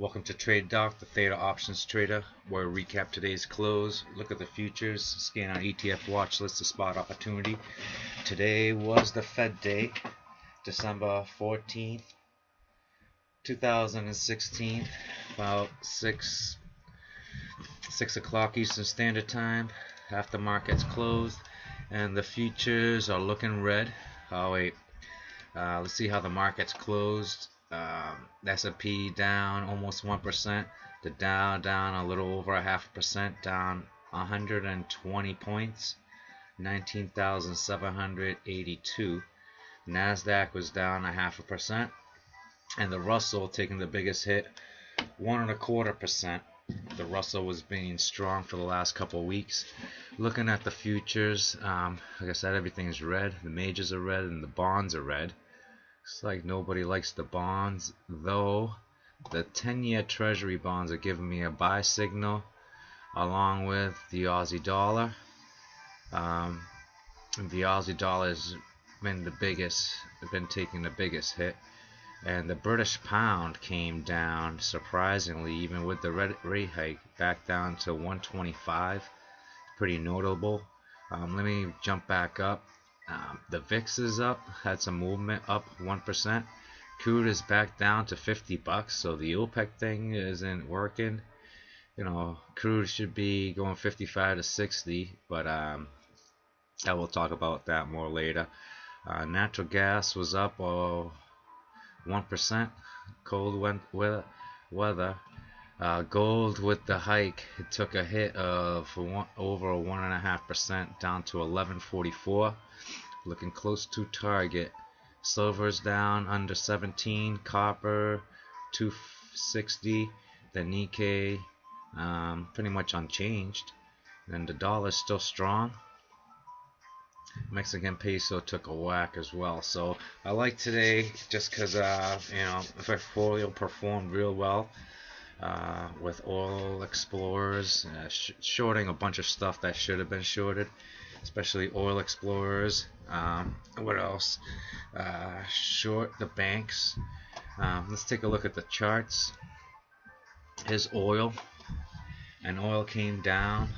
Welcome to Trade Doc, the Theta Options Trader, where we recap today's close, look at the futures, scan our ETF watch list to spot opportunity. Today was the Fed day, December 14th, 2016, about 6 o'clock Eastern Standard Time, after markets closed, and the futures are looking red. Let's see how the markets closed. S&P down almost 1%. The Dow down a little over 0.5%, down 120 points, 19,782. Nasdaq was down 0.5%, and the Russell taking the biggest hit, 1.25%. The Russell was being strong for the last couple of weeks. Looking at the futures, like I said, everything's red. The majors are red and the bonds are red. Looks like nobody likes the bonds, though. The 10-year Treasury bonds are giving me a buy signal, along with the Aussie dollar. The Aussie dollar has been taking the biggest hit, and the British pound came down surprisingly, even with the rate hike, back down to 125. Pretty notable. Let me jump back up. The VIX is up, had some movement, up 1%. Crude is back down to $50, so the OPEC thing isn't working. Crude should be going 55 to 60, but I will talk about that more later. Natural gas was up 1%. Cold weather. Gold with the hike, it took a hit of over 1.5%, down to 1144. Looking close to target. Silver's down under 17. Copper 260. The Nikkei pretty much unchanged, and the dollar's still strong. Mexican peso took a whack as well. So I like today just because the portfolio performed real well. With oil explorers, shorting a bunch of stuff that should have been shorted, especially oil explorers. What else? Short the banks. Let's take a look at the charts. Here's oil, and oil came down,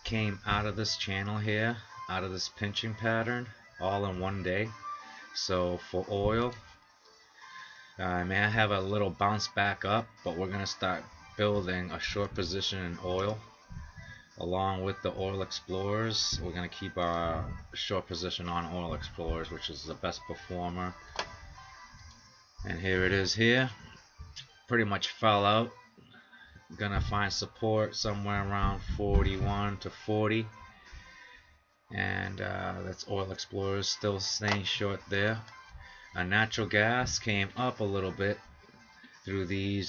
came out of this channel here, out of this pinching pattern, all in one day. So for oil, I may have a little bounce back up, but we're going to start building a short position in oil. Along with the oil explorers, we're going to keep our short position on oil explorers, which is the best performer. And here it is here. Pretty much fell out. Gonna find support somewhere around 41 to 40. And that's oil explorers still staying short there. Natural gas came up a little bit through the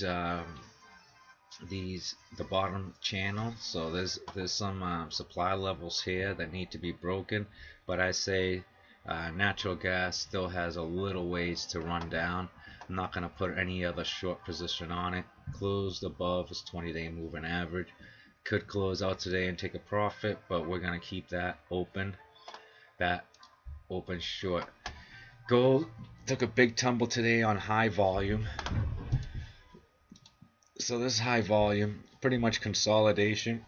bottom channel, so there's some supply levels here that need to be broken, but I say natural gas still has a little ways to run down. I'm not going to put any other short position on it. Closed above its 20-day moving average. Could close out today and take a profit, but we're going to keep that open short. Gold took a big tumble today on high volume. So this high volume, pretty much consolidation.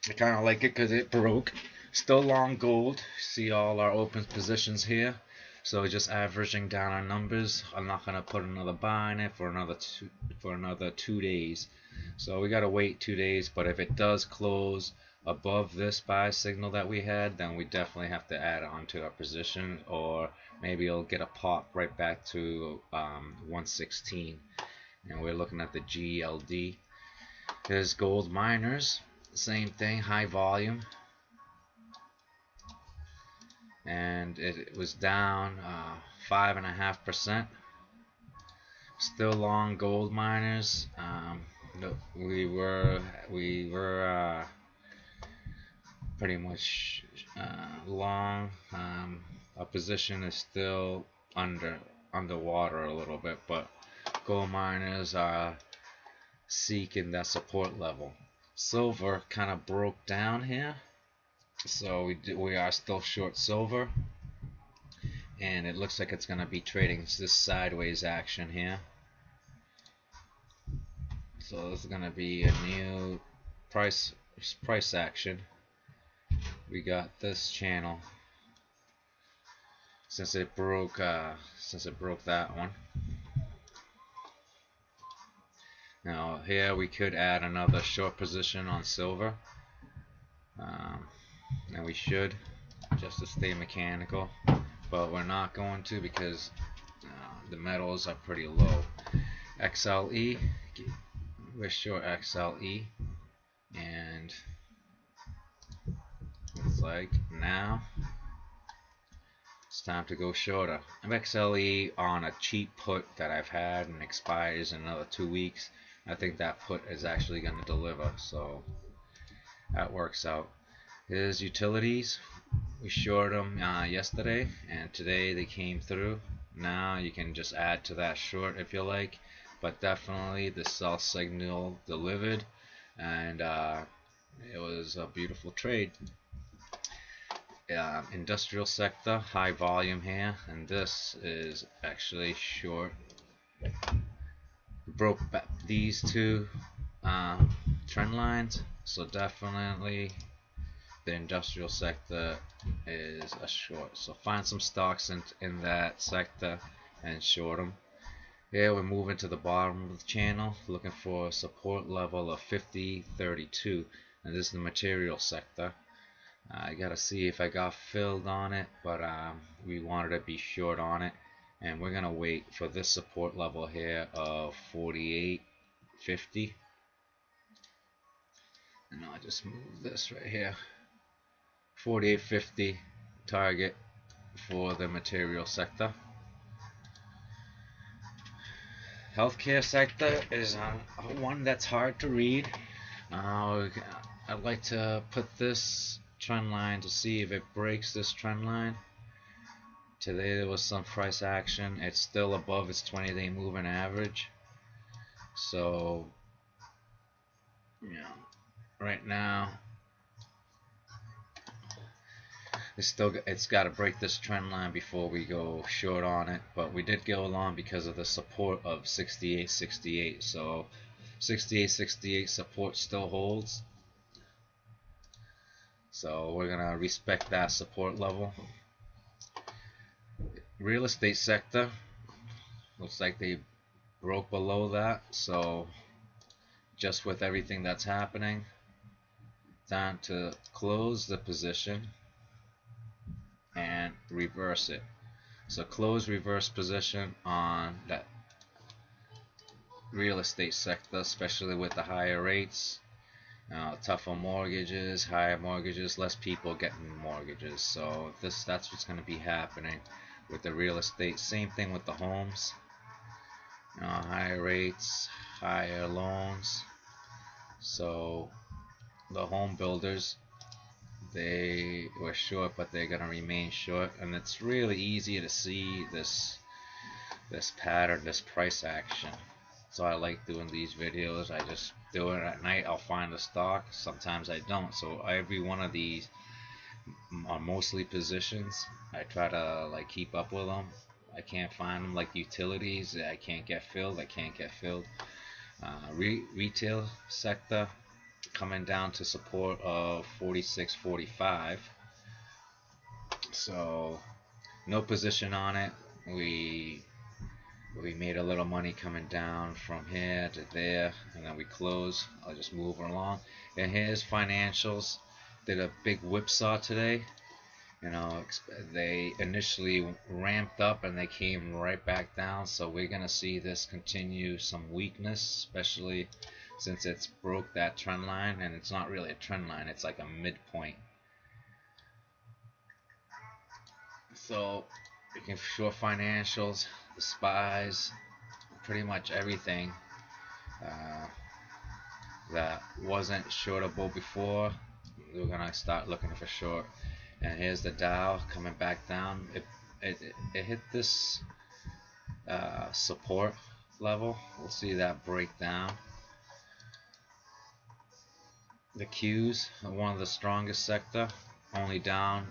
I kind of like it because it broke. Still long gold. See all our open positions here. So just averaging down our numbers. I'm not gonna put another buy in it for another 2 days. So we gotta wait 2 days. But if it does close above this buy signal that we had, then we definitely have to add on to our position, or maybe it'll get a pop right back to 116. And we're looking at the GLD. There's gold miners, same thing, high volume, and it was down 5.5%. Still long gold miners. We were pretty much long. Our position is still underwater a little bit, but gold miners are seeking that support level. Silver kind of broke down here, so we are still short silver, and it looks like it's going to be trading this sideways action here. So this is gonna be a new price price action. We got this channel since it broke that one. Now here we could add another short position on silver, um, and we should, just to stay mechanical, but we're not going to because the metals are pretty low. XLE, we're short XLE, and it's like now it's time to go shorter. I'm XLE on a cheap put that I've had and expires in another 2 weeks. I think that put is actually going to deliver, so that works out. Here's utilities. We shorted them yesterday, and today they came through. Now you can just add to that short if you like, but definitely the sell signal delivered, and it was a beautiful trade. Industrial sector, high volume here, and this is actually short. Broke these two trend lines, so definitely the industrial sector is a short. So find some stocks in that sector and short them. Here we're moving to the bottom of the channel, looking for a support level of 50.32, and this is the material sector. I gotta see if I got filled on it, but we wanted to be short on it, and we're gonna wait for this support level here of 48.50. And I'll just move this right here. 48.50 target for the material sector. Healthcare sector is one that's hard to read. I'd like to put this trend line to see if it breaks this trend line. Today there was some price action. It's still above its 20-day moving average. So, right now it's got to break this trend line before we go short on it. But we did go long because of the support of 68.68. So 68.68 support still holds. So we're gonna respect that support level. Real estate sector looks like they broke below that, so just with everything that's happening, time to close the position and reverse it. So close reverse position on that real estate sector, especially with the higher rates. Tougher mortgages, higher mortgages, less people getting mortgages. So that's what's going to be happening with the real estate. Same thing with the homes. Higher rates, higher loans. So the home builders, they were short, but they're going to remain short. And it's really easy to see this pattern, this price action. So I like doing these videos. I just do it at night. I'll find a stock. Sometimes I don't. So every one of these are mostly positions. I try to like keep up with them. I can't find them, like utilities. I can't get filled. Retail sector coming down to support of 46.45. So no position on it. We made a little money coming down from here to there, and then we close. I'll just move along. And here's financials. Did a big whipsaw today. They initially ramped up and they came right back down. So we're gonna see this continue some weakness, especially since it's broke that trend line, and it's not really a trend line. It's like a midpoint. So you can short financials, the SPYs, pretty much everything that wasn't shortable before. We're gonna start looking for short. And here's the Dow coming back down. It hit this support level. We'll see that break down. The Qs are one of the strongest sector, only down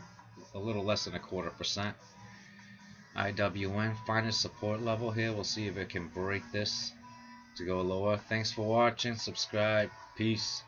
a little less than 1/4%. IWN, find a support level here. We'll see if it can break this to go lower. Thanks for watching. Subscribe. Peace.